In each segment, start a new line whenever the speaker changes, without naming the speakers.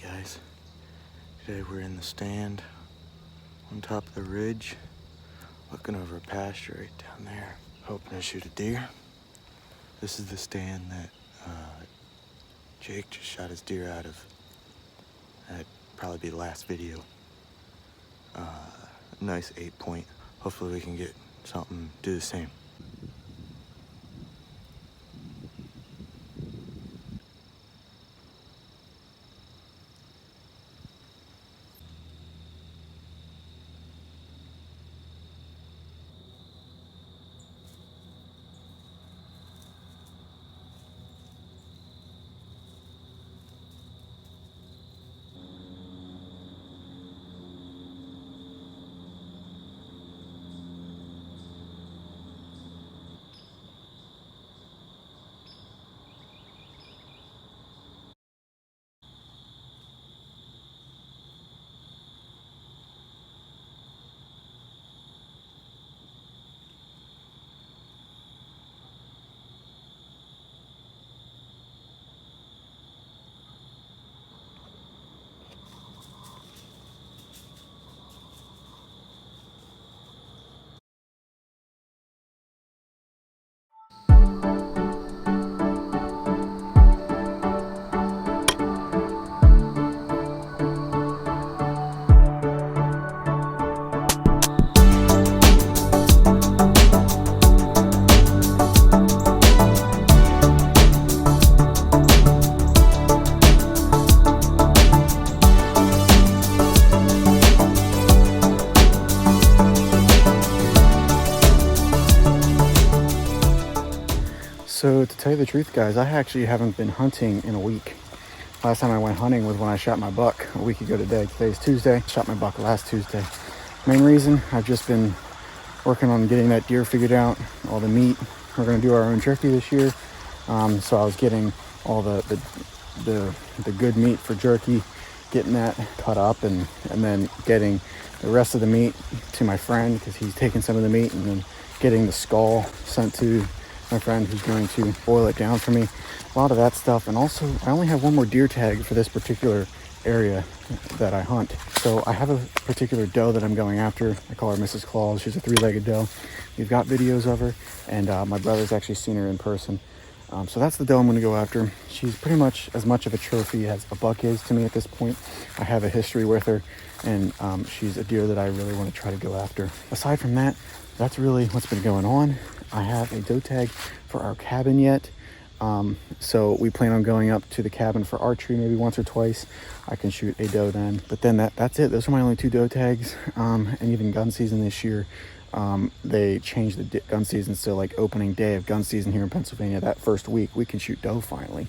guys. Today we're in the stand on top of the ridge, looking over a pasture right down there, hoping to shoot a deer. This is the stand that Jake just shot his deer out of. That'd probably be the last video. Nice 8-point. Hopefully we can get something, do the same. So to tell you the truth, guys, I actually haven't been hunting in a week. Last time I went hunting was when I shot my buck a week ago today. Today's Tuesday. Shot my buck last Tuesday. Main reason, I've just been working on getting that deer figured out, all the meat. We're gonna do our own jerky this year. So I was getting all the good meat for jerky, getting that cut up and then getting the rest of the meat to my friend because he's taking some of the meat, and then getting the skull sent to my friend who's going to boil it down for me. A lot of that stuff. And also I only have one more deer tag for this particular area that I hunt. So I have a particular doe that I'm going after. I call her Mrs. Claus. She's a 3-legged doe. We've got videos of her, and my brother's actually seen her in person. So that's the doe I'm going to go after. She's pretty much as much of a trophy as a buck is to me at this point. I have a history with her, and she's a deer that I really want to try to go after. Aside from that, that's really what's been going on. I have a doe tag for our cabin yet. So we plan on going up to the cabin for archery maybe once or twice. I can shoot a doe then. But then that's it. Those are my only 2 doe tags. And even gun season this year, they changed the gun season. So like opening day of gun season here in Pennsylvania, that first week, we can shoot doe finally.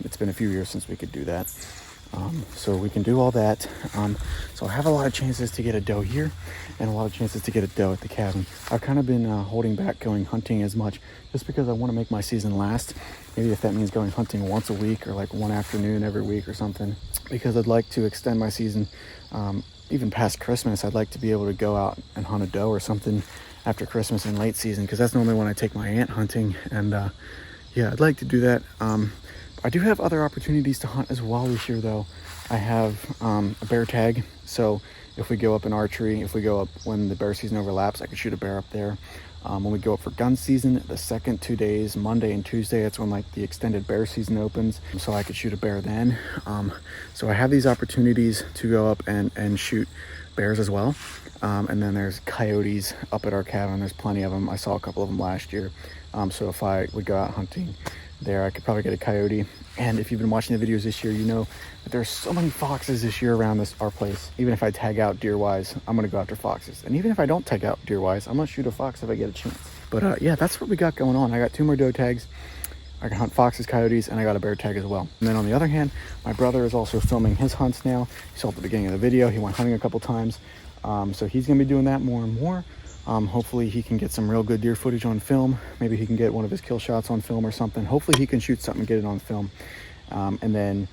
It's been a few years since we could do that. So we can do all that. So I have a lot of chances to get a doe here and a lot of chances to get a doe at the cabin. I've kind of been holding back going hunting as much just because I want to make my season last. Maybe if that means going hunting once a week or like one afternoon every week or something, because I'd like to extend my season even past Christmas. I'd like to be able to go out and hunt a doe or something after Christmas in late season, because that's normally when I take my aunt hunting. And yeah, I'd like to do that. I do have other opportunities to hunt as well this year, though. I have a bear tag, so if we go up in archery, if we go up when the bear season overlaps, I could shoot a bear up there. When we go up for gun season, the second 2 days, Monday and Tuesday, that's when like the extended bear season opens, so I could shoot a bear then. So I have these opportunities to go up and shoot bears as well. And then there's coyotes up at our cabin. There's plenty of them. I saw a couple of them last year. So if I would go out hunting there, I could probably get a coyote. And if you've been watching the videos this year, you know that there's so many foxes this year around our place. Even if I tag out deer wise, I'm gonna go after foxes. And even if I don't tag out deer wise, I'm gonna shoot a fox if I get a chance. But yeah, that's what we got going on. I got 2 more doe tags. I can hunt foxes, coyotes, and I got a bear tag as well. And then on the other hand, my brother is also filming his hunts now. You saw at the beginning of the video, he went hunting a couple times. So he's gonna be doing that more and more. Hopefully he can get some real good deer footage on film. Maybe he can get one of his kill shots on film or something. Hopefully he can shoot something and get it on film. And then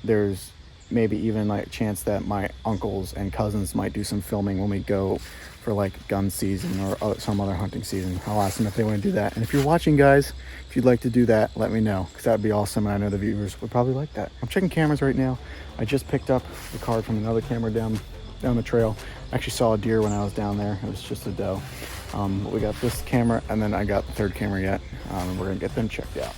there's maybe even like a chance that my uncles and cousins might do some filming when we go for like gun season or some other hunting season. I'll ask them if they want to do that. And if you're watching, guys, if you'd like to do that, let me know, because that'd be awesome, and I know the viewers would probably like that. I'm checking cameras right now. I just picked up the card from another camera down the trail. I actually saw a deer when I was down there. It was just a doe. We got this camera, and then I got the third camera yet. We're gonna get them checked out.